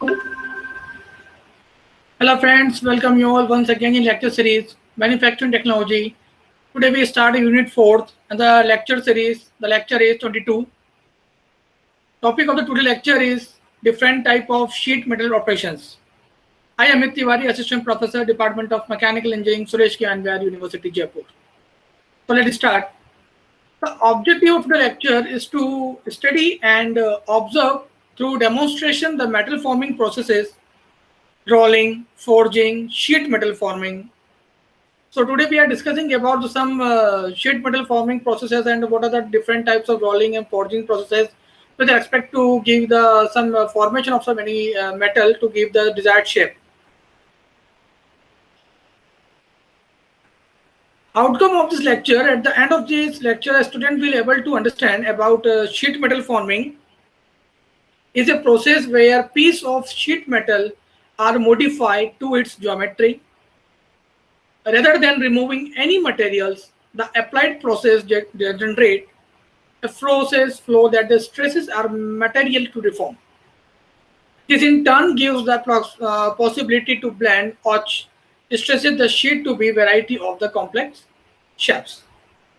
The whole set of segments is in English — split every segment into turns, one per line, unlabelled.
Hello friends, welcome you all once again in lecture series Manufacturing Technology. Today we start unit 4th and the lecture series, the lecture is 22. Topic of the today lecture is different type of sheet metal operations. I am Amit Tiwari, Assistant Professor, Department of Mechanical Engineering, Suresh Kianwar, University, Jaipur. So let's start. The objective of the lecture is to study and observe through demonstration the metal forming processes, rolling, forging, sheet metal forming. So today we are discussing about some sheet metal forming processes and what are the different types of rolling and forging processes with respect to give the some formation of some any metal to give the desired shape. Outcome of this lecture, at the end of this lecture, a student will able to understand about sheet metal forming is a process where piece of sheet metal are modified to its geometry. Rather than removing any materials, the applied process generate a process flow that the stresses are material to reform. This in turn gives the possibility to blend or stresses the sheet to be variety of the complex shapes.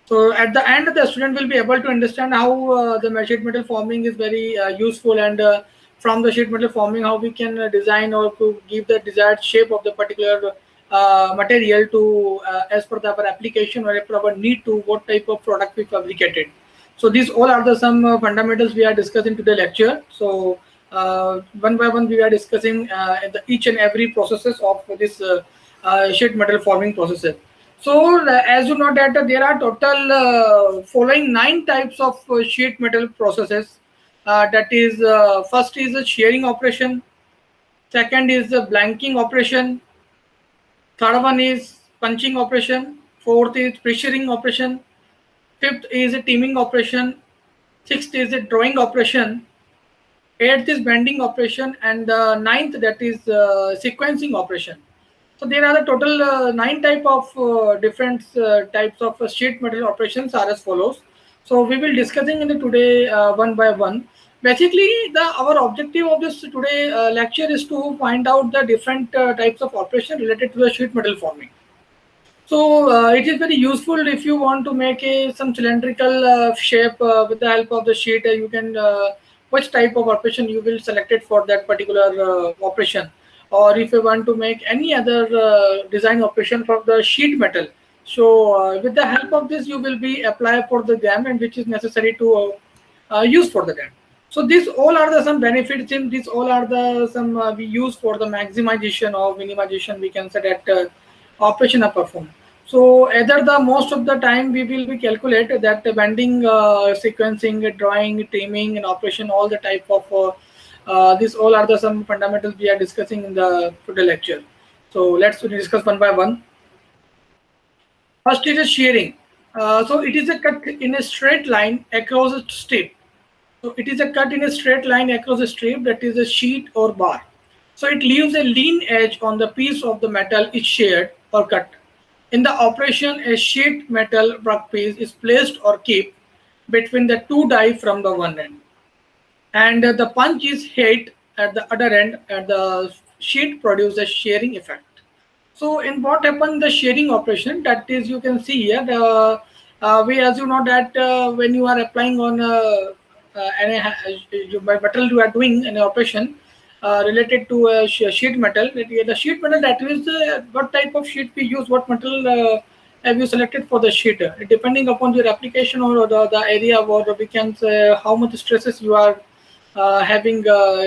So at the end, the student will be able to understand how the sheet metal forming is very useful, and from the sheet metal forming, how we can design or to give the desired shape of the particular material to as per our application or as per our need to what type of product we fabricated. So these all are the some fundamentals we are discussing today lecture. So one by one we are discussing each and every processes of this sheet metal forming processes. So as you know that there are total following 9 types of sheet metal processes. That is first is a shearing operation, second is the blanking operation, third one is punching operation, fourth is pressuring operation, fifth is a teaming operation, sixth is a drawing operation, eighth is bending operation, and ninth that is sequencing operation. So there are the total 9 type of different types of sheet metal operations are as follows. So we will discussing in the today one by one. Basically, the our objective of this today lecture is to find out the different types of operation related to the sheet metal forming. So it is very useful if you want to make a some cylindrical shape with the help of the sheet. You can which type of operation you will select it for that particular operation, or if you want to make any other design operation from the sheet metal. So with the help of this, you will be apply for the gam and which is necessary to use for the gam. So these all are the some benefits in these all are the some we use for the maximization or minimization. We can say that operation are performed. So either the most of the time we will be calculate that the bending, sequencing, drawing, trimming, and operation all the type of these all are the some fundamentals we are discussing in the today lecture. So let's discuss one by one. First is a shearing. So it is a cut in a straight line across a strip. So it is a cut in a straight line across a strip that is a sheet or bar. So it leaves a lean edge on the piece of the metal is sheared or cut. In the operation, a sheet metal workpiece is placed or kept between the two die from the one end, and the punch is hit at the other end, and the sheet produces a shearing effect. So in what happened the shearing operation, that is you can see here the we as you know that when you are applying on any metal you are doing an operation related to sheet metal. The sheet metal, that is what type of sheet we use, what metal have you selected for the sheet, depending upon your application or the area, or we can say how much stresses you are having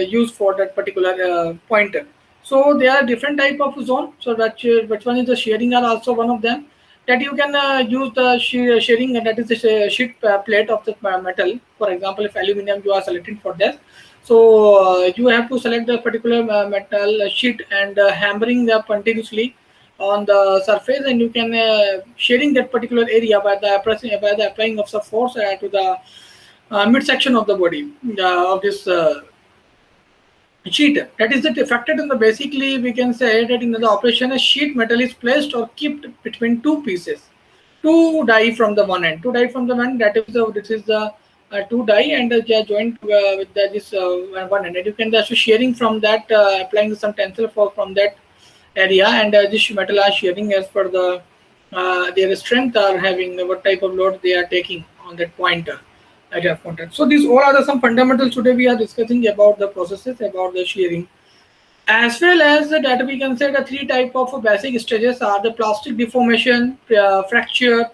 used for that particular pointer. So there are different type of zone. So that which one is the shearing are also one of them. That you can use the shearing, and that is the sheet plate of the metal. For example, if aluminum you are selecting for that. So you have to select the particular metal sheet and hammering them continuously on the surface, and you can shearing that particular area by the pressing by the applying of some force to the midsection of the body of this sheet. That is it affected in the basically we can say that in the operation a sheet metal is placed or kept between two pieces, two die from the one end, two die from the one, that is the this is the two die, and they are joined with this one end. And you can also shearing from that, applying some tensile force from that area, and this metal are shearing as per the their strength are having what type of load they are taking on that point at your contact. So these all are some fundamentals today we are discussing about the processes about the shearing. As well as that, we can say the three type of basic stages are the plastic deformation, fracture,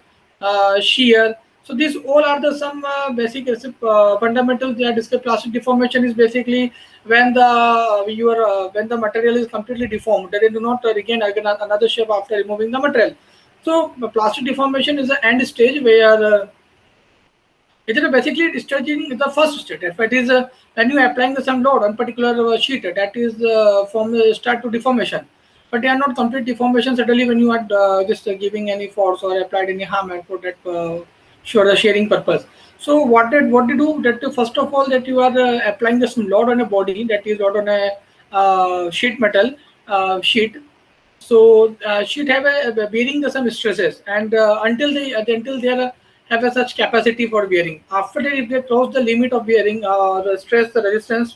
shear. So these all are the some basic fundamentals they are discussed. Plastic deformation is basically when the when the material is completely deformed, they do not regain again another shape after removing the material. So plastic deformation is the end stage where it is basically staging the first state. If it is when you are applying some load on particular sheet, that is from start to deformation. But they are not complete deformation suddenly when you are just giving any force or applied any harm and for that sure the shearing purpose. So what they do that first of all that you are applying the some load on a body, that is load on a sheet metal sheet. So sheet have a bearing some stresses, and until they are have a such capacity for bearing. After that, if they cross the limit of bearing, the stress, the resistance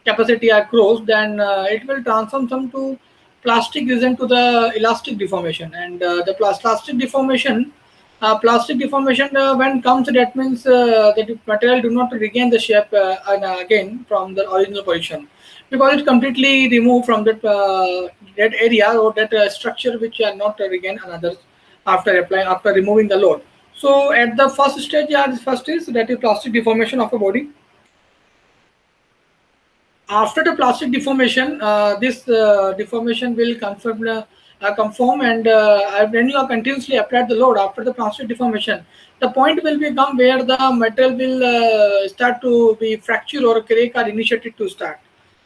capacity are crossed, then it will transform some to plastic region to the elastic deformation, and the plastic deformation when comes, that means that the material do not regain the shape again from the original position, because it completely removed from that area or that structure which are not regain another after removing the load. So at the first stage, yeah, the first is that is plastic deformation of a body. After the plastic deformation, this deformation will conform, and when you are continuously applied the load after the plastic deformation, the point will become where the metal will start to be fracture or crack are initiated to start.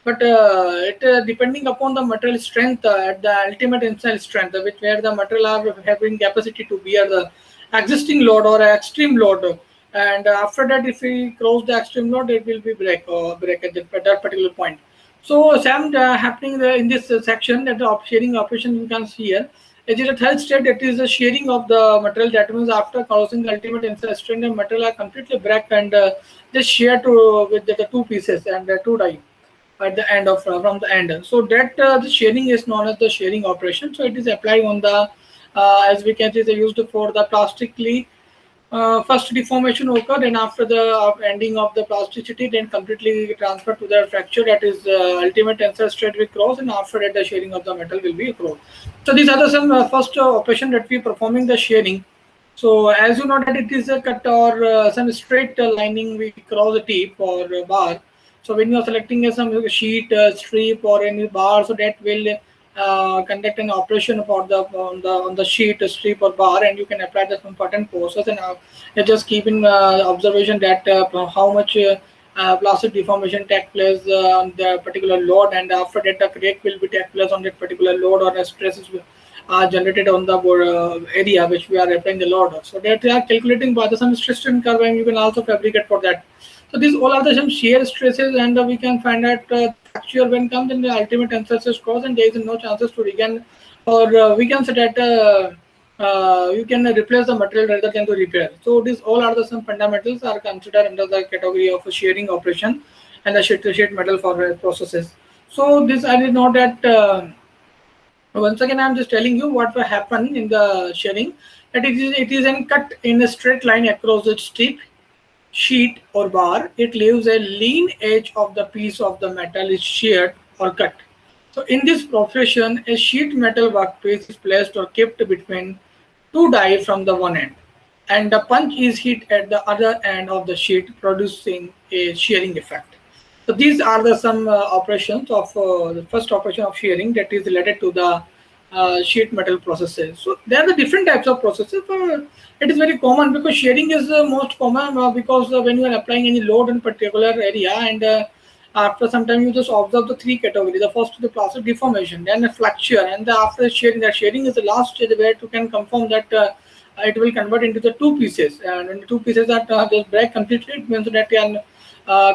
But it depending upon the material strength at the ultimate tensile strength, which where the material are having capacity to bear the existing load or extreme load, and after that if we cross the extreme load it will be break at that particular point. So same happening in this section, that the shearing operation you can see here. It is a third state, that is the shearing of the material. That means after crossing the ultimate tensile strength, the material are completely break, and they shear to with the two pieces and the two die at the end of from the end. So that the shearing is known as the shearing operation. So it is applied on the as we can see, they used for the plastically first deformation occurred, and after the ending of the plasticity, then completely transferred to the fracture. That is ultimate tensile strength will cross, and after that the shearing of the metal will be crossed. So these are the some first operation that we performing the shearing. So as you know that it is a cut or some straight lining we cross the tip or bar. So when you are selecting some sheet, strip or any bar, so that will conduct an operation for the on the sheet, strip or bar, and you can apply the important forces, and you just keep in observation that how much plastic deformation take place on the particular load, and after that the crack will be take place on that particular load, or the stresses are generated on the area which we are applying the load of. So that they are calculating by the some stress strain curve, and you can also fabricate for that. So these all are the some shear stresses, and we can find out the fracture when comes in the ultimate tensile stress cause, and there is no chances to regain, or we can say that you can replace the material rather than to repair. So these all are the some fundamentals are considered under the category of shearing operation and the sheet metal for processes. So this I did know that. Once again, I'm just telling you what will happen in the shearing. That it is a cut in a straight line across the strip, sheet or bar. It leaves a lean edge of the piece of the metal is sheared or cut. So in this profession, a sheet metal workpiece is placed or kept between two die from the one end, and the punch is hit at the other end of the sheet, producing a shearing effect. So these are the some operations of the first operation of shearing that is related to the sheet metal processes. So there are the different types of processes. It is very common because shearing is most common because when you are applying any load in particular area, and after some time you just observe the three categories. The first is the plastic deformation, then a fracture, and after the shearing. That shearing is the last stage where you can confirm that it will convert into the two pieces, and when the two pieces are just break completely, it means that can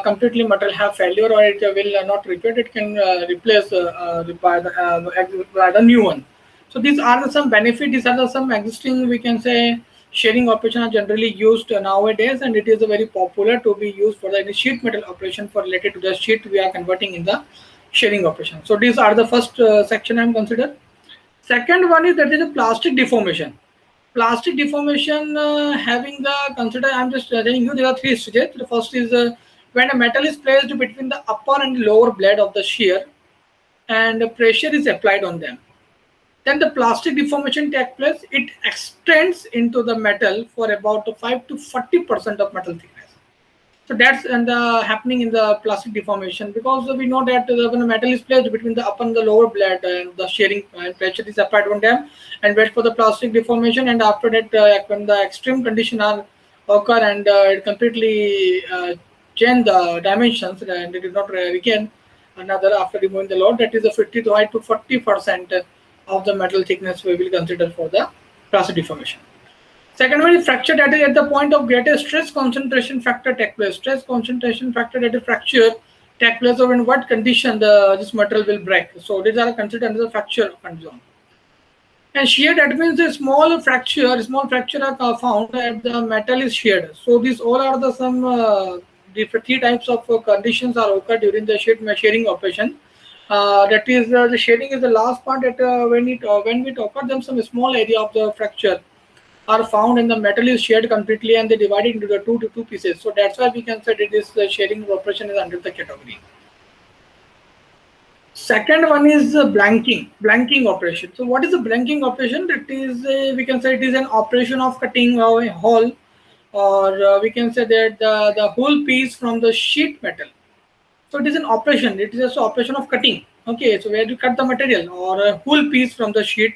completely material have failure, or it will not repeat. It can replace by the new one. So these are the some benefit. These are the some existing, we can say, shearing operation are generally used nowadays, and it is very popular to be used for the sheet metal operation for related to the sheet we are converting in the shearing operation. So these are the first section I am considered. Second one is that is a plastic deformation. Plastic deformation having the consider, I'm just telling you there are three stages. The first is when a metal is placed between the upper and lower blade of the shear and pressure is applied on them. Then the plastic deformation takes place. It extends into the metal for about 5 to 40% of metal thickness. So that's happening in the plastic deformation, because we know that when the metal is placed between the upper and the lower blade and the shearing and pressure is applied on them and wait for the plastic deformation, and after that when the extreme condition are occur and it completely change the dimensions and it is not regain another after removing the load, that is a 50 to 40% of the metal thickness we will consider for the plastic deformation. Second one is fracture, that is at the point of greater stress concentration factor take place. Stress concentration factor that is fracture take place, or in what condition this material will break. So these are considered under the fracture zone. And shear, that means a small fracture are found and the metal is sheared. So these all are the some different three types of conditions are occur during the shearing operation. That is the shearing is the last part that when it occurs, then some small area of the fracture are found and the metal is sheared completely and they divide it into the two pieces. So that's why we can say that this shearing operation is under the category. Second one is blanking operation. So what is the blanking operation? That is we can say it is an operation of cutting a hole, or we can say that the whole piece from the sheet metal. So it is an operation. It is just an operation of cutting. Okay, so where you cut the material or a whole piece from the sheet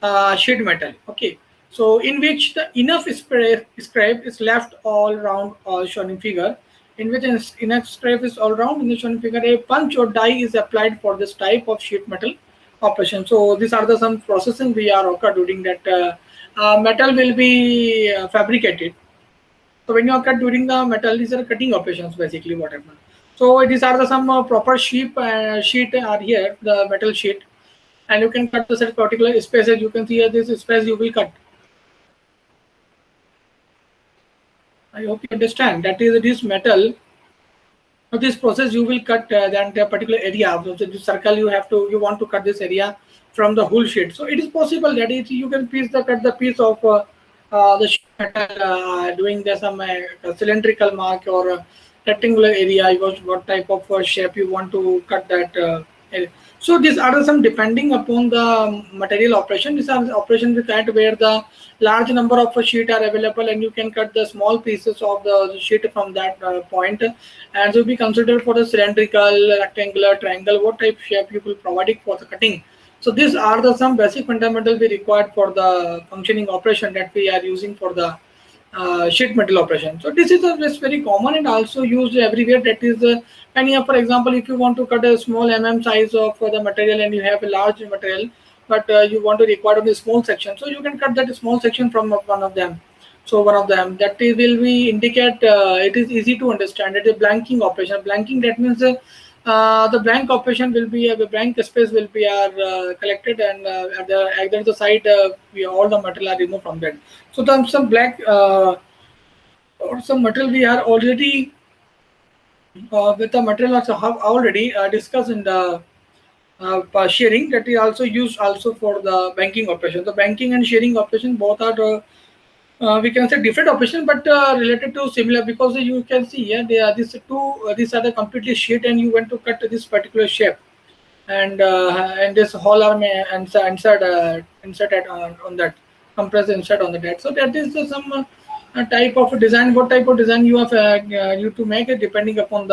metal. Okay, so in which the enough scrape is left all round shown in figure. In which enough scrape is all round in the shown figure, a punch or die is applied for this type of sheet metal operation. So these are the some processing we are occur during that metal will be fabricated. So when you are cut during the metal, these are cutting operations basically what happens. So these are the some proper sheet are here, the metal sheet, and you can cut the set particular spaces. You can see here this space you will cut. I hope you understand. That is this metal. For this process, you will cut the particular area of the circle. You want to cut this area from the whole sheet. So it is possible that you can cut the piece of the sheet metal doing some cylindrical mark or rectangular area. What type of shape you want to cut that area. So these are some depending upon the material operation. These are operations required where the large number of sheet are available and you can cut the small pieces of the sheet from that point, and will be considered for the cylindrical, rectangular, triangle, what type shape you will provide it for the cutting. So these are the some basic fundamental we required for the functioning operation that we are using for the sheet metal operation. So this is very common and also used everywhere. That is for example, if you want to cut a small size of the material and you have a large material, but you want to require only small section, so you can cut that small section from one of them. So one of them that will be indicate it is easy to understand. It is blanking operation. Blanking, that means the blank operation will be the blank space will be collected, and at either the side all the material are removed from that. So some black or some material we are already with the material also have already discussed in the shearing, that is also used also for the banking operation. The banking and shearing operation both are we can say different operation, but related to similar, because you can see here they are these are the completely sheet and you want to cut this particular shape, and this whole arm insert on that compressor insert on the deck. So that is some type of design. What type of design you have you to make it depending upon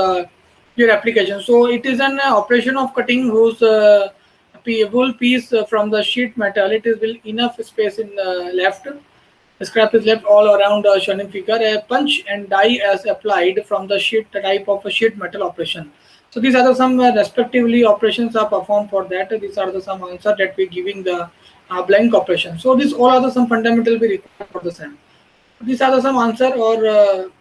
your application. So it is an operation of cutting whose whole piece from the sheet metal. It is will enough space in left. The scrap is left all around shown in figure. A punch and die as applied from the sheet type of a sheet metal operation. So these are the some respectively operations are performed for that. These are the some answer that we giving the blank operation. So these all are the some fundamental we require for the same. These are the some answer or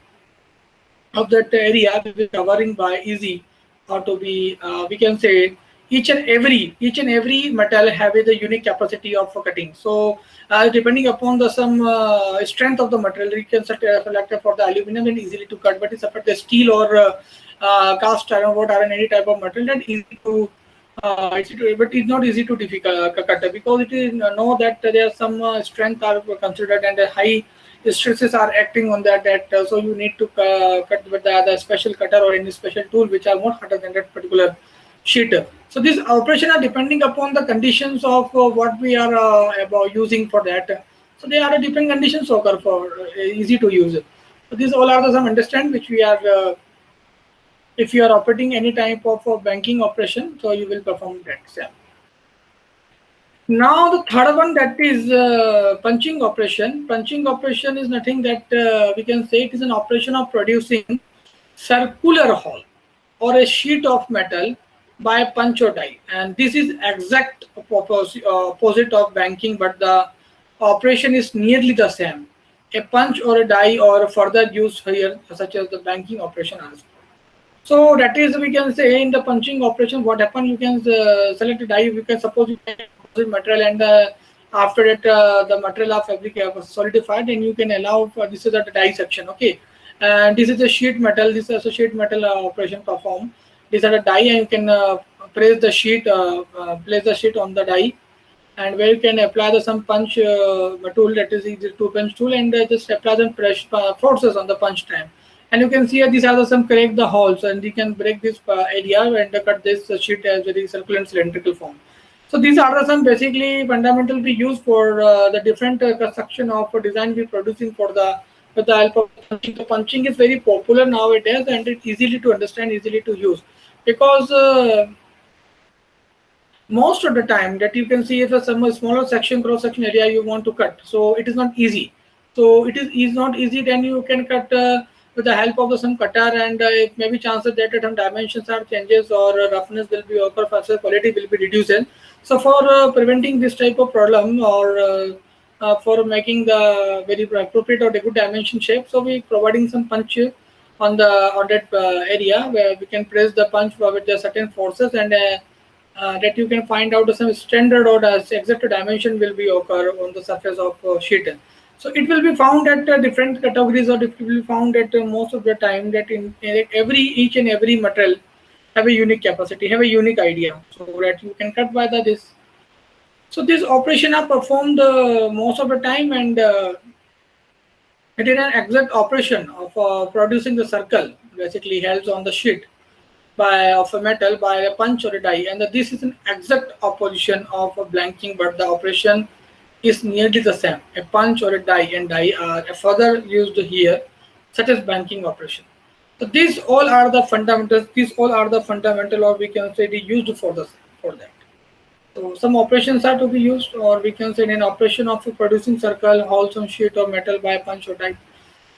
of that area we will be covering by easy, or to be we can say each and every metal have a unique capacity of cutting. So depending upon the some strength of the material, you can select for the aluminum and easily to cut, but it's about the steel or cast iron, what iron, any type of material that but it's not easy to difficult cut, because it is know that there are some strength are considered and high stresses are acting on that, so you need to cut with the special cutter or any special tool which are more harder than that particular sheet. So this operation are depending upon the conditions of what we are about using for that. So they are different conditions occur for easy to use. So these all are the some understand which we are if you are operating any type of banking operation, so you will perform that. Yeah. Now the third one, that is punching operation. Punching operation is nothing that we can say it is an operation of producing circular hole or a sheet of metal by a punch or die, and this is exact opposite of banking, but the operation is nearly the same. A punch or a die or further use here, such as the banking operation also. So that is, we can say, in the punching operation, what happen, you can select a die. You can suppose you can deposit material, and after that the material of fabric solidified, and you can allow for this is the die section. Okay, and this is a sheet metal. This is a sheet metal operation perform. These are the die, and you can place the sheet on the die, and where you can apply the some punch tool, that is the two punch tool, and just apply the press forces on the punch time. And you can see these are the some correct the holes, and you can break this area and cut this sheet as very circular and cylindrical form. So these are the some basically fundamental we use for the different construction of design we producing for the with the help of punching. The punching is very popular nowadays, and it's easily to understand, easily to use, because most of the time that you can see if a some smaller section, cross section area you want to cut, so it is not easy. So is not easy, then you can cut with the help of the some cutter, and it may be chances that some dimensions are changes or roughness will be occur, faster quality will be reduced. So for preventing this type of problem, or for making the very appropriate or the good dimension shape, so we providing some punch on that area where we can press the punch with the certain forces, and that you can find out some standard or exact dimension will be occur on the surface of sheet. So it will be found at different categories, or it will be found at most of the time that in each and every material have a unique capacity, have a unique idea, so that you can cut by this. So this operation are performed most of the time, and it is an exact operation of producing the circle, basically held on the sheet of a metal by a punch or a die, and this is an exact opposition of a blanking, but the operation is nearly the same. A punch or a die are further used here, such as banking operation. So these all are the fundamentals. These all are the fundamental, or we can say they used for that. So some operations are to be used, or we can say in an operation of producing circle, holes on sheet or metal by punch or die.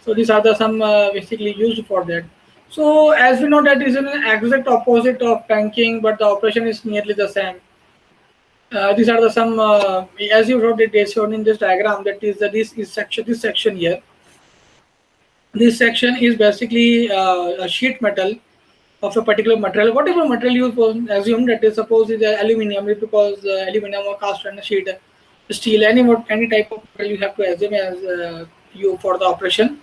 So these are the some basically used for that. So as we know that is an exact opposite of banking, but the operation is nearly the same. These are the some as you wrote it is shown in this diagram, that is this section here. This section is basically a sheet metal of a particular material. Whatever material you assume that is, suppose is aluminum, because aluminum or cast iron sheet, steel, any type of material you have to assume as you for the operation,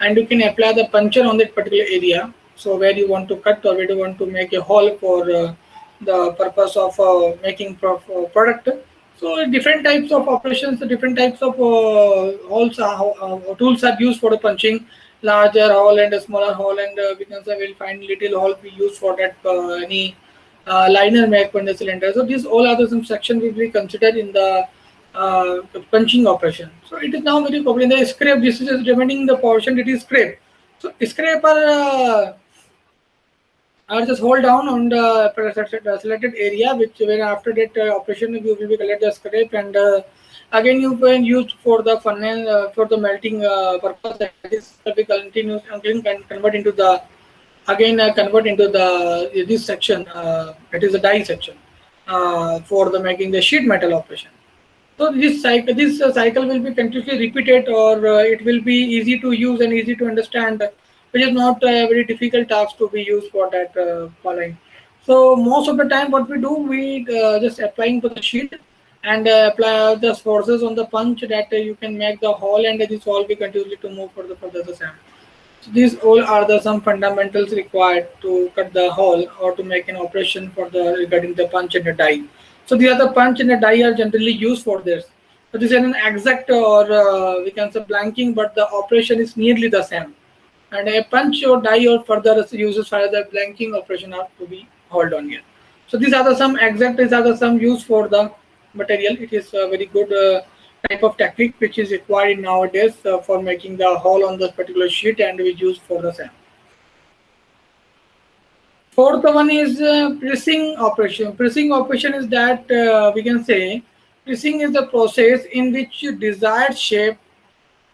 and you can apply the puncture on that particular area. So where you want to cut, or where you want to make a hole for the purpose of making product. So different types of operations, different types of holes tools are used for the punching. Larger hole and a smaller hole, and we can say we'll find little hole we use for that any liner make on the cylinder. So these all are the some section will be considered in the punching operation. So it is now very popular in the scrape. This is remaining the portion, it is scrape. So scraper or just hold down on the selected area, which when after that operation you will be collect the scrape, and again you can use for the funnel for the melting purpose. That is we continue can convert into the convert into the this section, that is the die section for the making the sheet metal operation. So this cycle will be continuously repeated, or it will be easy to use and easy to understand, which is not a very difficult task to be used for that following. So most of the time what we do, we just applying to the sheet and apply the forces on the punch that you can make the hole, and this hole will continuously to move for the SAM. So these all are the some fundamentals required to cut the hole or to make an operation for the regarding the punch and the die. So these are the punch and the die are generally used for this. So this is an exact or we can say blanking, but the operation is nearly the same. And a punch or die or further uses for the blanking operation are to be held on here. So these are the some exact, these are the some use for the material. It is a very good type of technique which is required nowadays for making the hole on this particular sheet, and we use for the same. Fourth one is pressing operation. Pressing operation is that we can say pressing is the process in which desired shape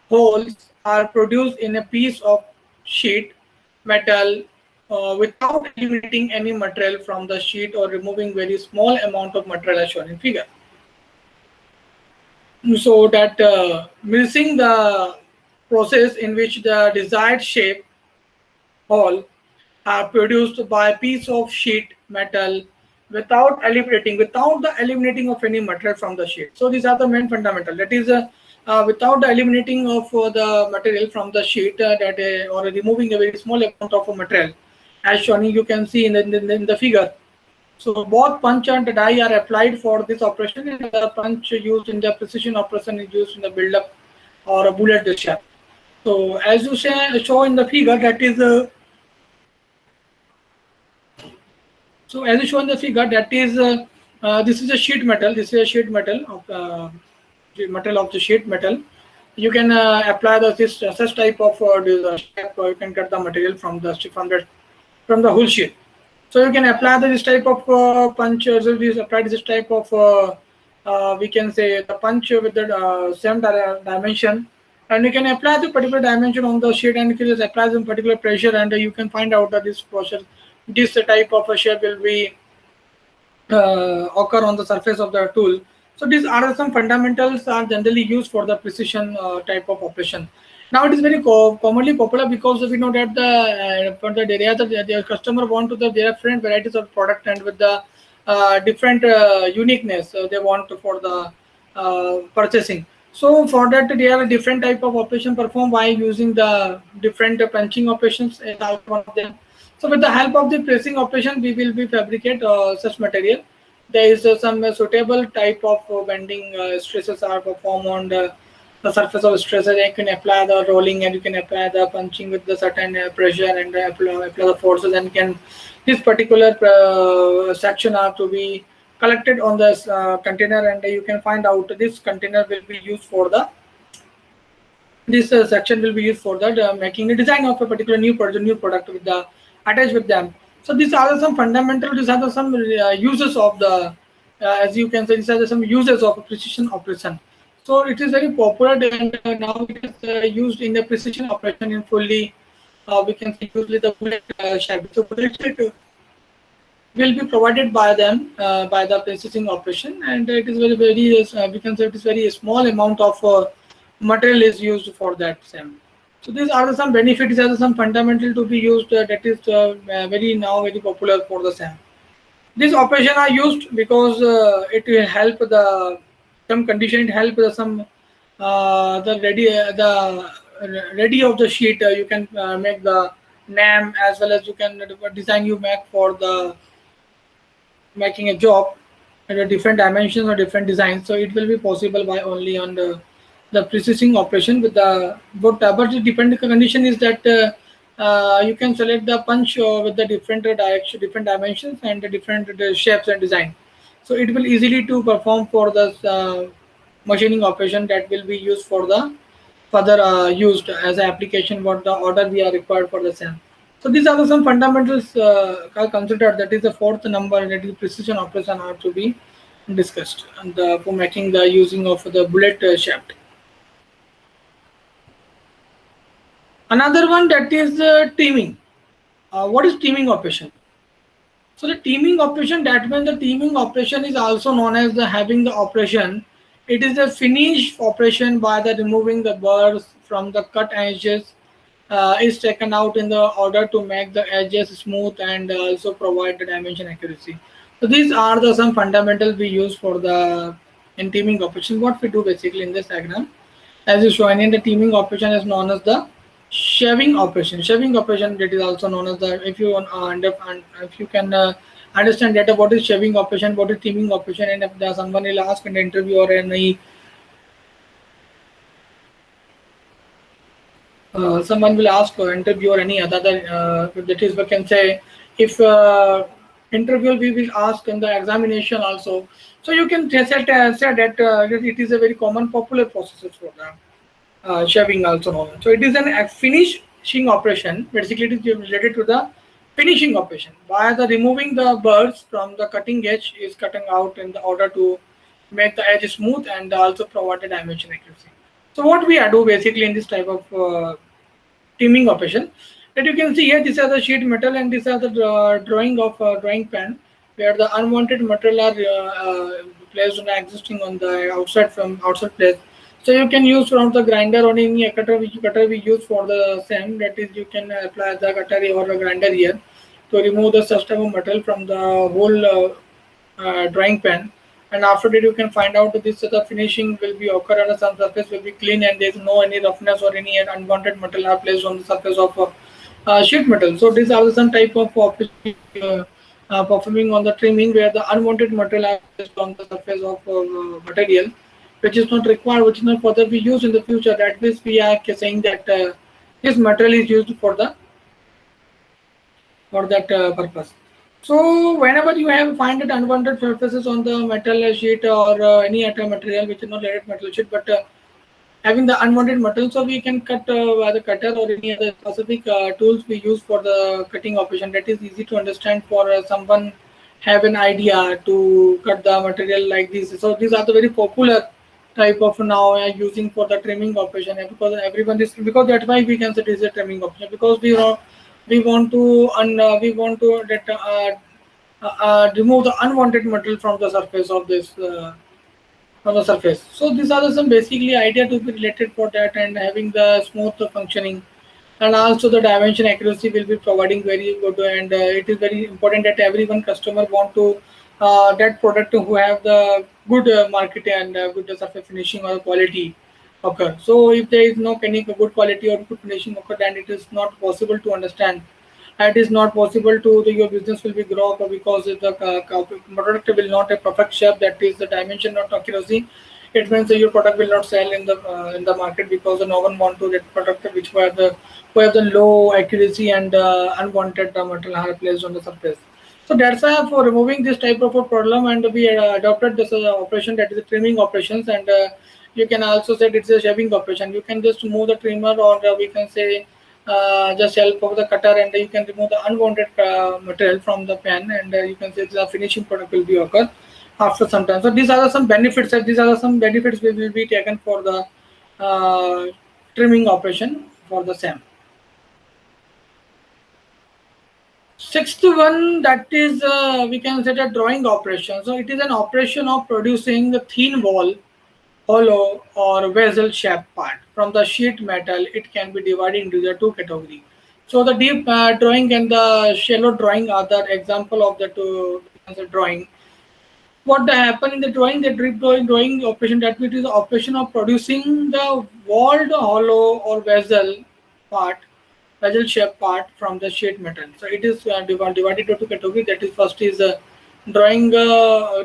holes are produced in a piece of sheet metal without eliminating any material from the sheet or removing very small amount of material as shown in figure. So that missing the process in which the desired shape hole are produced by a piece of sheet metal without the eliminating of any material from the sheet. So these are the main fundamental. That is without the eliminating of the material from the sheet or removing a very small amount of material, as shown you can see in the figure. So both punch and die are applied for this operation, and the punch used in the precision operation is used in the build-up or a bullet shaft. So as you show in the figure, that is so as you show in the figure, that is this is a sheet metal. This is a sheet metal of metal of the sheet metal. You can apply this such type of shape, or you can cut the material from the whole sheet. So you can apply this type of punch. So this apply this type of we can say the punch with the same dimension, and you can apply the particular dimension on the sheet, and you can just apply some particular pressure, and you can find out that this process, this type of a shape will be occur on the surface of the tool. So these are some fundamentals are generally used for the precision type of operation. Now it is very commonly popular because we know that the for the area the customer want to the different varieties of product, and with the different uniqueness they want for the purchasing. So for that there are different type of operation performed by using the different punching operations is also one of them. So with the help of the pressing operation, we will be fabricate such material. There is some suitable type of bending stresses are performed on the surface of stresses. You can apply the rolling, and you can apply the punching with the certain pressure, and apply the forces, and can this particular section are to be collected on this container, and you can find out this container will be used for the this section will be used for that making the design of a particular new product with the attached with them. So these are some fundamental, these are some uses of the as you can say, these are some uses of precision operation. So it is very popular, and now it is used in the precision operation in fully we can say usually the bullet shaft. So bullet shaft will be provided by them by the precision operation, and it is very we can say it is very small amount of material is used for that same. So these are some benefits, these are some fundamental to be used that is very now very popular for the same. These operations are used because it will help the some condition, it help the some the ready of the sheet. You can make the name, as well as you can design you make for the making a job at a different dimensions or different designs. So it will be possible by only on the precision operation with the but the dependent condition is that you can select the punch with the different direction, different dimensions, and the different shapes and design. So it will easily to perform for the machining operation that will be used for the further used as an application what the order we are required for the same. So these are the some fundamentals are considered. That is the fourth number, that is precision operation are to be discussed, and for making the using of the bullet shaft. Another one, that is teaming. What is teaming operation? So the teaming operation, that means the teaming operation is also known as the having the operation. It is a finish operation by the removing the burrs from the cut edges is taken out in the order to make the edges smooth and also provide the dimension accuracy. So these are the some fundamentals we use for the in teaming operation. What we do basically in this diagram, as is shown in the teaming operation, is known as the shaving operation. Shaving operation, that is also known as the, if you want, if you can understand that what is shaving operation, what is teaming operation, and if there someone will ask in the interview or any someone will ask or interview or any other that is we can say, if interview we will ask in the examination also, so you can say that it is a very common popular process for the shaving also known. So it is a finishing operation. Basically, it is related to the finishing operation. By the removing the birds from the cutting edge is cutting out in the order to make the edge smooth and also provide the dimension accuracy. So what we do basically in this type of teaming operation, that you can see here, these are the sheet metal and these are the drawing of drawing pan, where the unwanted material are placed on existing on the outside from outside place. So you can use from the grinder or any cutter which cutter we use for the same, that is you can apply the cutter or a grinder here to remove the such type of material from the whole drawing pan. And after that you can find out that this the finishing will be occur and some surface will be clean and there is no any roughness or any unwanted material are placed on the surface of sheet metal. So these are some type of performing on the trimming where the unwanted material are placed on the surface of material which is not required, which is not further be used in the future. That means we are saying that this material is used for the for that purpose. So whenever you have find that unwanted surfaces on the metal sheet or any other material which is not related metal sheet, but having the unwanted material, so we can cut by the cutter or any other specific tools we use for the cutting operation. That is easy to understand for someone have an idea to cut the material like this. So these are the very popular type of now using for the trimming operation, and because everyone is, because that's why we can say it is a trimming operation, because we want to that remove the unwanted material from the surface of this from the surface. So these are the some basically idea to be related for that, and having the smooth functioning, and also the dimension accuracy will be providing very good. And it is very important that everyone customer want to that product who have the good market and good surface finishing or quality occur. So if there is no any good quality or good finishing occur, then it is not possible to understand. It is not possible to your business will be grow up because the product will not a perfect shape, that is the dimension not accuracy. It means that your product will not sell in the market because no one want to that product which were the who have the low accuracy and unwanted material are placed on the surface. So that's why for removing this type of a problem, and we adopted this operation, that is the trimming operations, and you can also say it's a shaving operation. You can just move the trimmer, or we can say just help of the cutter, and you can remove the unwanted material from the pan, and you can say the finishing product will be occur after some time. So these are some benefits. These are some benefits which will be taken for the trimming operation for the same. Sixth one, that is we can say the drawing operation. So it is an operation of producing the thin wall, hollow or vessel shaped part from the sheet metal. It can be divided into the two categories. So the deep drawing and the shallow drawing are the example of the two drawing. What happen in the drawing, the deep drawing operation, that it is the operation of producing the walled, hollow or part, vessel shaped part from the sheet metal. So it is divided into two categories. That is first is drawing,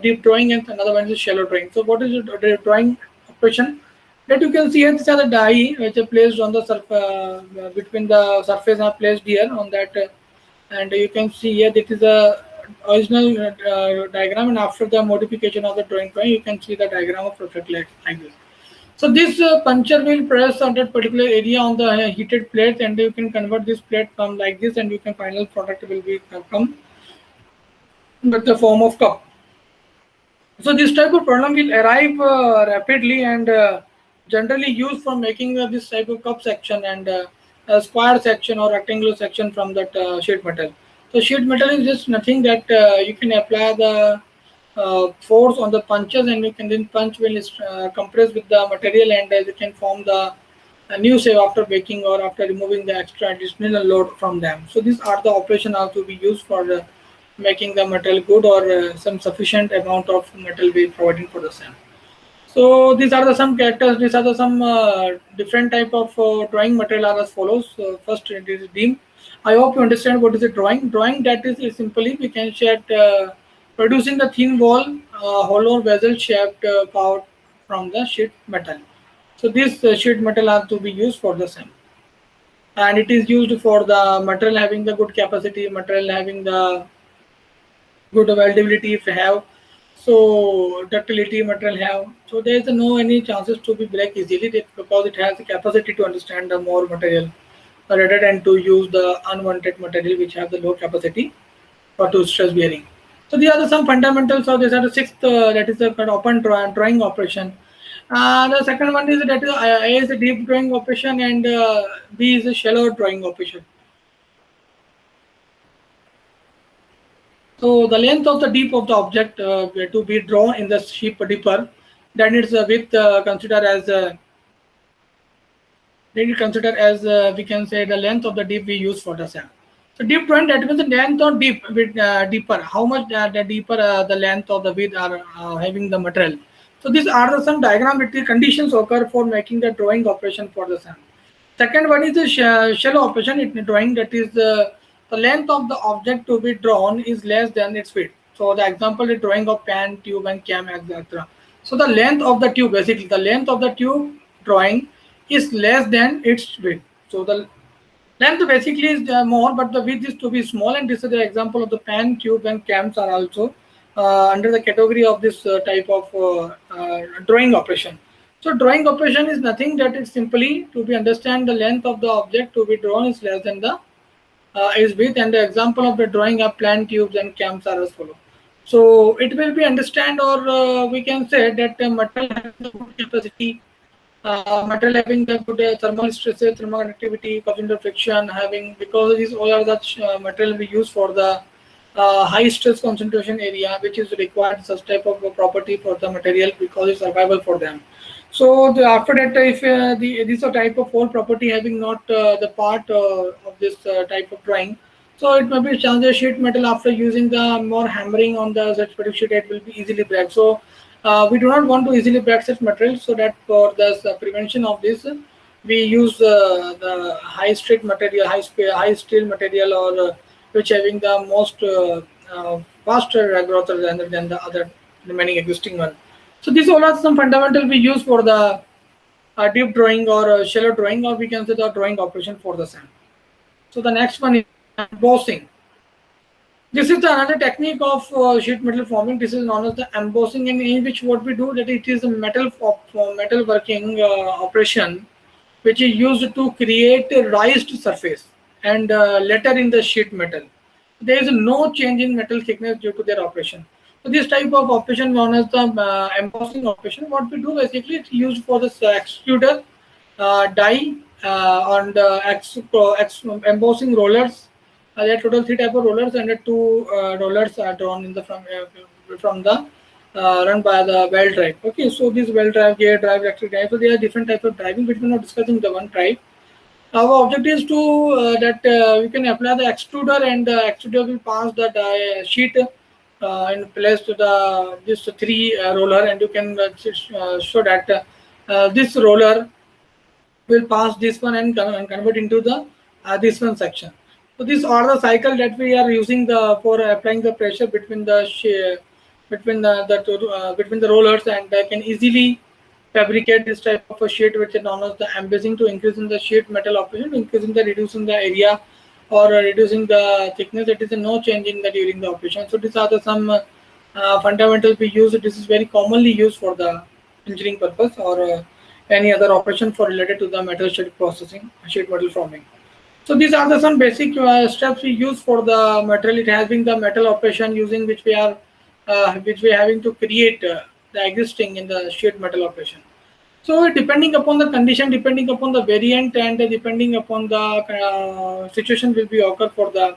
deep drawing, and another one is shallow drawing. So what is the drawing operation? That you can see here, these are the die which are placed on the surface between the surface are placed here on that, and you can see here that is a original diagram, and after the modification of the drawing point, you can see the diagram of perfect like this. So this puncher will press on that particular area on the heated plate, and you can convert this plate from like this, and you can final product will be come with the form of cup. So this type of problem will arrive rapidly, and generally used for making this type of cup section and a square section or rectangular section from that sheet metal. So sheet metal is just nothing that you can apply the force on the punches, and you can then punch will compress with the material, and you can form the a new shape after baking or after removing the extra additional load from them. So these are the operation are to be used for making the material good or some sufficient amount of metal we providing for the same. So these are the some characters. These are the some different type of drawing material are as follows. First, it is beam. I hope you understand what is a drawing. Drawing, that is simply we can set producing the thin wall, hollow vessel shaped part from the sheet metal. So this sheet metal are to be used for the same, and it is used for the material having the good capacity, material having the good availability if you have, so ductility material have, so there is no any chances to be break easily because it has the capacity to understand the more material rather than to use the unwanted material which have the low capacity for to stress bearing. So these are the some fundamentals. So these are the sixth, that is the kind of open drawing operation. The second one is that A is a deep drawing operation and B is a shallow drawing operation. So the length of the deep of the object to be drawn in the sheep dipper, then its width considered as then it considered as we can say the length of the deep we use for the sand. So deep drawing, that means the length of deep with deeper. How much the deeper the length of the width are having the material. So these are the some diagrammatic conditions occur for making the drawing operation for the sand. Second one is the shallow operation in drawing, that is the length of the object to be drawn is less than its width. So the example is drawing of pan, tube and cam, etc. So the length of the tube, basically the length of the tube drawing is less than its width. So the length basically is more, but the width is to be small, and this is the example of the pan, tube and cams are also under the category of this type of drawing operation. So drawing operation is nothing that is simply to be understand the length of the object to be drawn is less than the is width, and the example of the drawing of plant tubes and cams are as follow. So it will be understand, or we can say that metal has the good capacity, material having the good thermal stresses, thermal conductivity, coefficient friction, having, because these all are the material we use for the high stress concentration area, which is required such type of property for the material because it's survival for them. So after that, if this a type of whole property having not the part of this type of drawing, so it may be chance the sheet metal after using the more hammering on the such particular sheet, it will be easily break. So we do not want to easily break such material, so that for the prevention of this, we use the high strength material, high steel material, or which having the most faster growth rather than the other remaining existing one. So these all are some fundamental we use for the deep drawing or shallow drawing, or we can say the drawing operation for the sand. So the next one is embossing. This is the another technique of sheet metal forming. This is known as the embossing, and in which what we do that it is a metal working operation, which is used to create a raised surface and later in the sheet metal. There is no change in metal thickness due to their operation. So this type of operation known as the embossing operation. What we do basically, it's used for the extruder, die, and embossing rollers. There are total 3 type of rollers, and 2 rollers are drawn in the from the run by the weld drive. Okay, so this weld drive, gear drive, electric drive. So there are different types of driving, which we're not discussing the one type. Our objective is to that we can apply the extruder, and the extruder will pass the sheet in place to the this 3 roller, and you can show that this roller will pass this one and convert into the this one section. So these are the cycle that we are using the for applying the pressure between the between the rollers, and can easily fabricate this type of a sheet, which is known as the embossing, to increase in the sheet metal operation, increasing the reducing the area or reducing the thickness. It is no change in the during the operation. So these are the some fundamentals we use. This is very commonly used for the engineering purpose or any other operation for related to the metal sheet processing, sheet metal forming. So these are the some basic steps we use for the material. It has been the metal operation using which we are having to create the existing in the sheet metal operation. So depending upon the condition, depending upon the variant, and depending upon the situation will be occur for the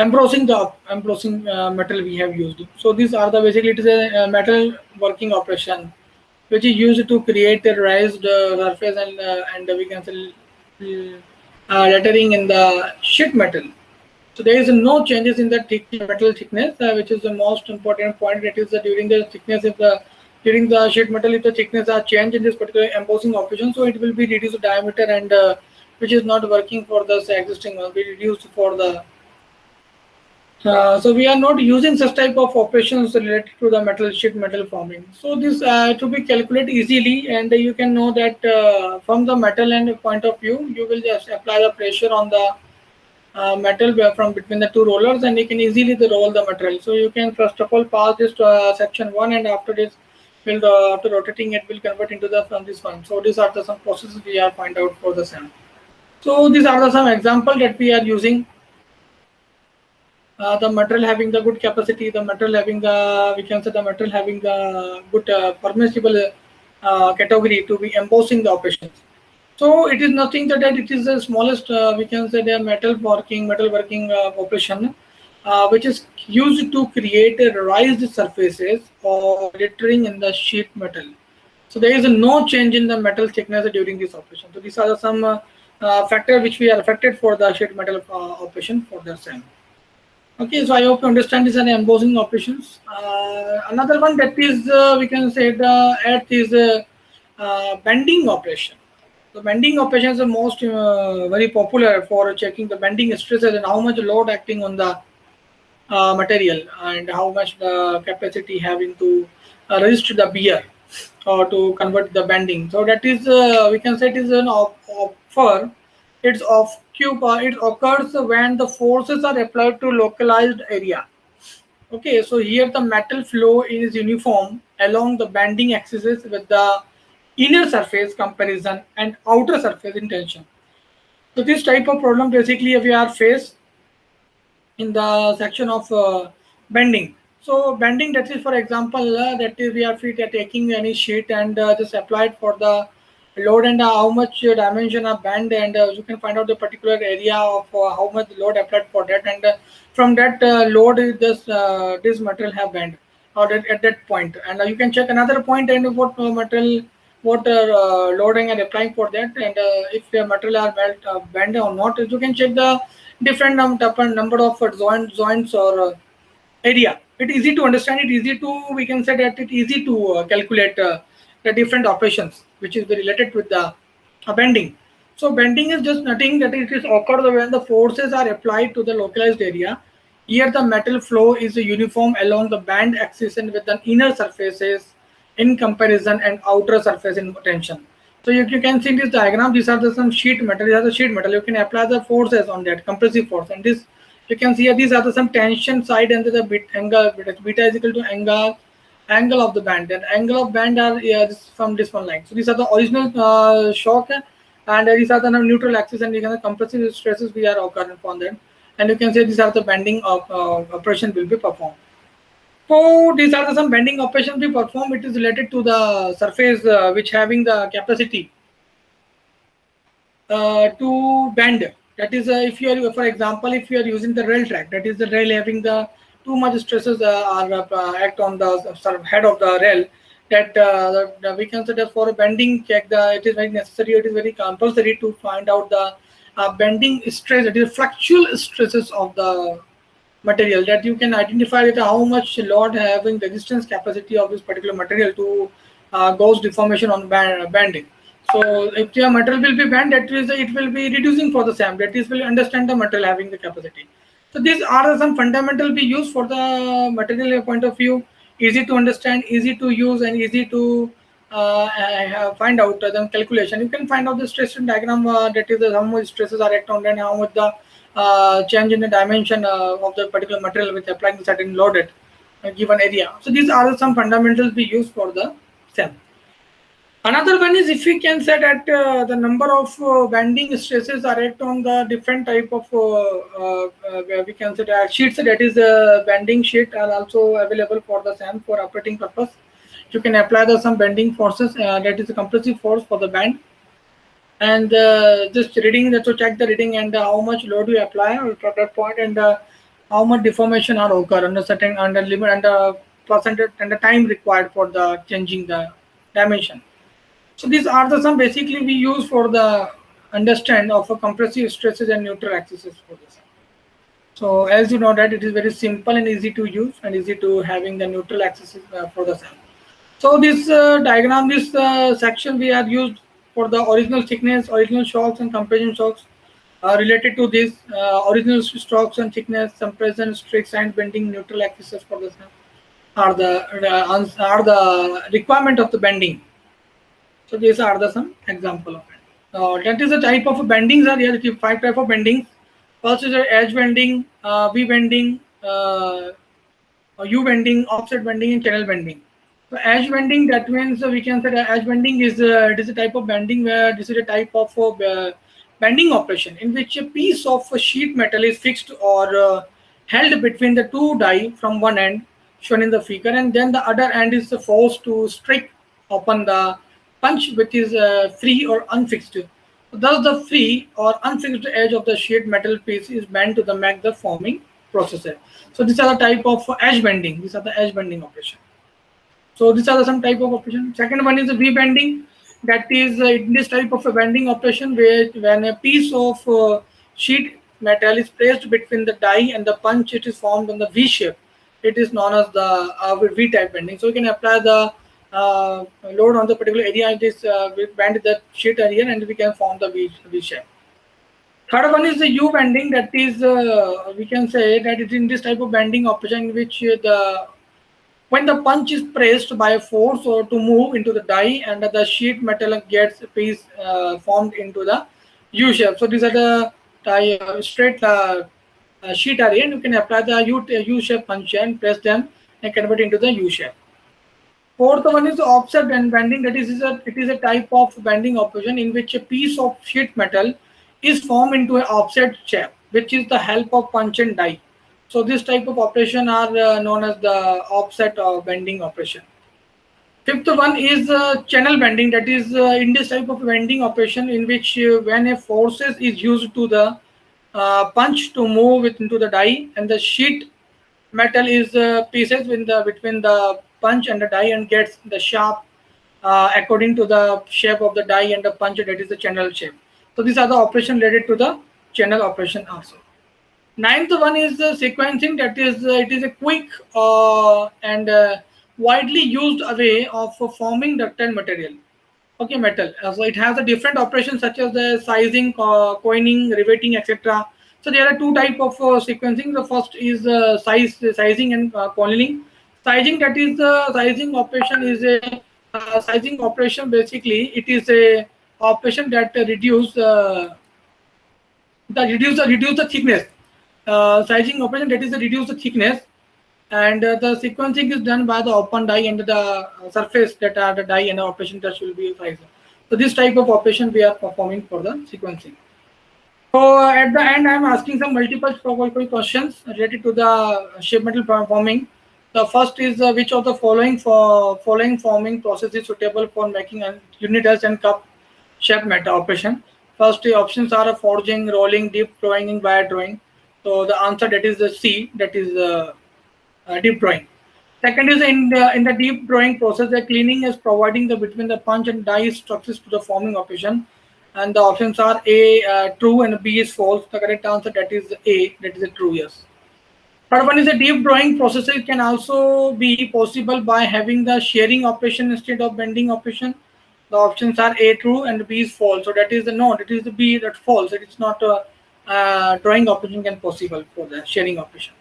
embossing metal we have used. So these are the basically it is a metal working operation which is used to create a raised surface and we can say lettering in the sheet metal. So there is no changes in the metal thickness, which is the most important point. That is during the thickness of the during the sheet metal, if the thickness are changed in this particular embossing operation, so it will be reduced diameter and which is not working for the existing one, will be reduced for the. So we are not using such type of operations related to the metal sheet metal forming. So this to be calculated easily, and you can know that from the metal end point of view, you will just apply the pressure on the metal from between the two rollers, and you can easily roll the material. So you can first of all pass this section 1, and after this will after rotating it will convert into the from this one. So these are the some processes we are find out for the SAM. So these are the some example that we are using. The material having the good capacity, the material having the, we can say the material having the good permissible category to be embossing the operations. So it is nothing that it is the smallest, we can say the metal working operation, which is used to create raised surfaces or lettering in the sheet metal. So there is no change in the metal thickness during this operation. So these are some factors which we are affected for the sheet metal operation for the same. Okay, so I hope you understand this and embossing operations. Another one that is we can say the earth is bending operation. The bending operation is the most very popular for checking the bending stresses and how much load acting on the material and how much the capacity having to resist the bear or to convert the bending. So that is we can say it is an offer. It's of cube. It occurs when the forces are applied to localized area. Okay, so here the metal flow is uniform along the bending axis with the inner surface comparison and outer surface in tension. So this type of problem basically we are faced in the section of bending. So bending, that is for example that is we are taking any sheet and just applied for the load and how much dimension of bend, and you can find out the particular area of how much load applied for that, and from that load this material have bend or at that point, and you can check another point and what material what loading and applying for that, and if the material are bend or not, you can check the different number of joints or area. It easy to understand, it easy to, we can say that it easy to calculate the different operations which is related with the bending. So bending is just nothing that it is occurred when the forces are applied to the localized area. Here the metal flow is uniform along the band axis and with the inner surfaces in comparison and outer surface in tension. So you can see in this diagram, these are the some sheet metal. These are the sheet metal. You can apply the forces on that, compressive force, and this you can see here, these are the some tension side and the bit angle. Beta is equal to angle of the band, and angle of band are this, from this one line. So these are the original shock, and these are the neutral axis, and the compressive stresses we are occurring on them. And you can say these are the bending of operation will be performed. So these are the some bending operations we perform. It is related to the surface which having the capacity to bend. That is, if you are, for example, if you are using the rail track, that is the rail having the too much stresses are act on the sort of head of the rail. That we consider for a bending check, it is very necessary. It is very compulsory to find out the bending stress. That is fluctual stresses of the material, that you can identify that how much load having resistance capacity of this particular material to gauge deformation on bending. So if the material will be bent, that is it will be reducing for the SAM. That is will understand the material having the capacity. So these are some fundamental we use for the material point of view. Easy to understand, easy to use, and easy to find out the calculation. You can find out the stress diagram, that is how much stresses are act on and how much the change in the dimension of the particular material with applying the certain load at a given area. So these are some fundamentals we use for the SAM. Another one is if we can say that the number of bending stresses are act on the different type of we can say that sheets, that is bending sheet are also available for the SAM for operating purpose. You can apply the some bending forces, that is a compressive force for the bend, and just reading that to check the reading and how much load you apply at that point, and how much deformation are occur under certain under limit and the percentage and the time required for the changing the dimension. So these are the some basically we use for the understand of a compressive stresses and neutral axes for this. So as you know that it is very simple and easy to use and easy to having the neutral axis for the cell. So this diagram, this section we are used for the original thickness, original shocks and compression shocks related to this original strokes and thickness, compression, strikes and bending, neutral axis for the cell are the requirement of the bending. So these are the some example of it. That is the type of bendings are here. 5 type of bendings. First is edge bending, V bending, U bending, offset bending, and channel bending. So edge bending, that means we can say that edge bending is it is a type of bending where this is a type of bending operation in which a piece of sheet metal is fixed or held between the two die from one end shown in the figure, and then the other end is forced to strike upon the punch which is free or unfixed. Thus, the free or unfixed edge of the sheet metal piece is bent to the make the forming process. So these are the type of edge bending. These are the edge bending operation. So these are some type of operation. Second one is the V bending. That is this type of a bending operation where when a piece of sheet metal is placed between the die and the punch, it is formed on the V shape. It is known as the V type bending. So you can apply the load on the particular area. This we bend the sheet area and we can form the V shape. Third one is the U bending. That is we can say that it is in this type of bending operation in which when the punch is pressed by force or to move into the die and the sheet metal gets a piece formed into the U shape. So these are the straight sheet area, and you can apply the U shape punch and press them and convert into the U shape. Fourth one is offset bending. That is it is a type of bending operation in which a piece of sheet metal is formed into an offset shape, which is the help of punch and die. So this type of operation are known as the offset or bending operation. Fifth one is channel bending. That is in this type of bending operation in which when a forces is used to the punch to move it into the die, and the sheet metal is pieces between the punch and the die and gets the sharp according to the shape of the die and the punch, that is the channel shape. So these are the operation related to the channel operation also. Ninth one is sequencing. That is it is a quick and widely used way of forming ductile material. Okay, metal. So it has a different operations such as the sizing, coining, riveting, etc. So there are two type of sequencing. The first is sizing and coiling. Sizing, that is the sizing operation is a sizing operation. Basically, it is a operation that reduce the thickness. Sizing operation, that is to reduce the thickness, and the sequencing is done by the open die and the surface that are the die and the operation touch will be sized. So this type of operation we are performing for the sequencing. So at the end, I am asking some multiple questions related to the shape metal forming. The first is which of the following forming process is suitable for making a unitas and cup shape metal operation? First, the options are forging, rolling, deep drawing, and wire drawing. So the answer, that is the C, that is deep drawing. Second is in the deep drawing process, the cleaning is providing the between the punch and die structures to the forming operation, and the options are A true and B is false. The correct answer, that is A, that is a true, yes. Third one is a deep drawing process can also be possible by having the shearing operation instead of bending operation. The options are A true and B is false. So that is the no, that is the B, that false. It is not a drawing operation can possible for the shearing operation.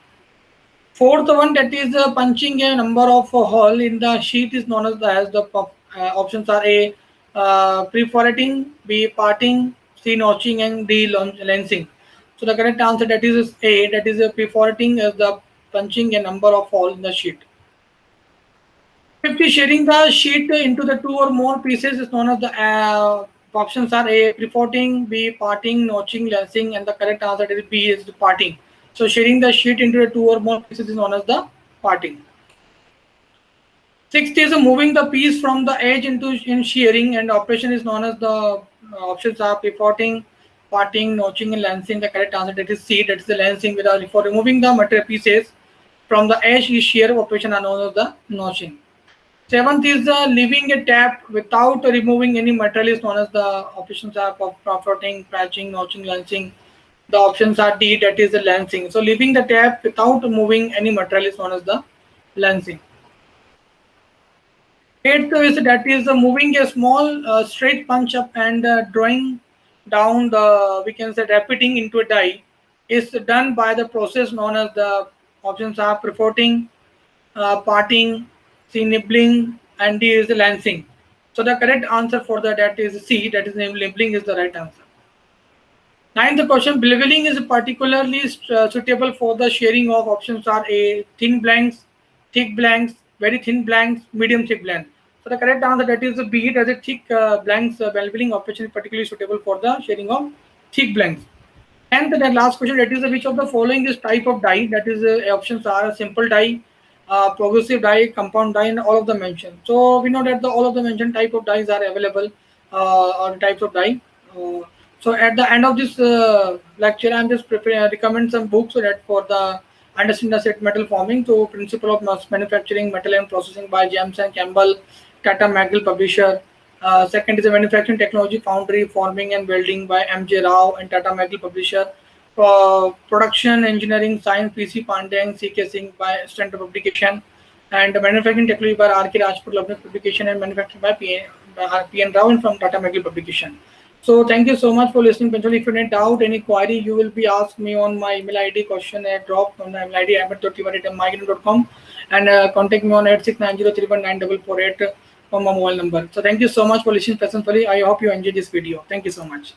Fourth one, that is punching a number of hole in the sheet is known as the options are A perforating, B parting, C notching, and D lensing. So the correct answer, that is A, that is perforating as the punching a number of hole in the sheet. 50, sharing the sheet into the two or more pieces is known as the options are A perforating, B parting, notching, lensing, and the correct answer is B is the parting. So sharing the sheet into the two or more pieces is known as the parting. Sixth is moving the piece from the edge in shearing, and operation is known as the options are perforating, parting, notching, and lensing. The correct answer, that is C, that is the lensing. For removing the material pieces from the edge is shear operation are known as the notching. Seventh is leaving a tap without removing any material is known as the options are profiting, patching, notching, lancing. The options are D, that is the lancing. So leaving the tap without removing any material is known as the lancing. Eighth is that is moving a small straight punch up and drawing down the, we can say, repeating into a die is done by the process known as the options are perforating, parting, C, nibbling, and D is the lancing. So the correct answer for that is C, that is nibbling is the right answer. Ninth question, beveling is particularly suitable for the sharing of options are A, thin blanks, thick blanks, very thin blanks, medium thick blanks. So the correct answer that is B, it as a thick blanks beveling operation is particularly suitable for the sharing of thick blanks. And the last question, that is which of the following is type of die, that is options are a simple die, progressive die, compound die, and all of the mentioned. So we know that all of the mentioned type of dies are available or types of die. So at the end of this lecture, I'm just recommend some books so that for the understanding the sheet metal forming. So Principle of Mass Manufacturing, Metal and Processing by James and Campbell, Tata McGill publisher. Second is the Manufacturing Technology, Foundry, Forming and Welding by M.J. Rao and Tata McGill publisher. Production Engineering Science, P.C. Pandey and C.K. Singh by Stanford publication. And Manufacturing Technology by R.K. Rajput publication and Manufacturing by P.N. Rao and from Tata McGill publication. So thank you so much for listening. If you need doubt, any query, you will be asked me on my email ID question at drop on my email ID ahmed.tiwari@mygram.com and contact me on 8690319448 from my mobile number. So thank you so much for listening patiently. I hope you enjoyed this video. Thank you so much.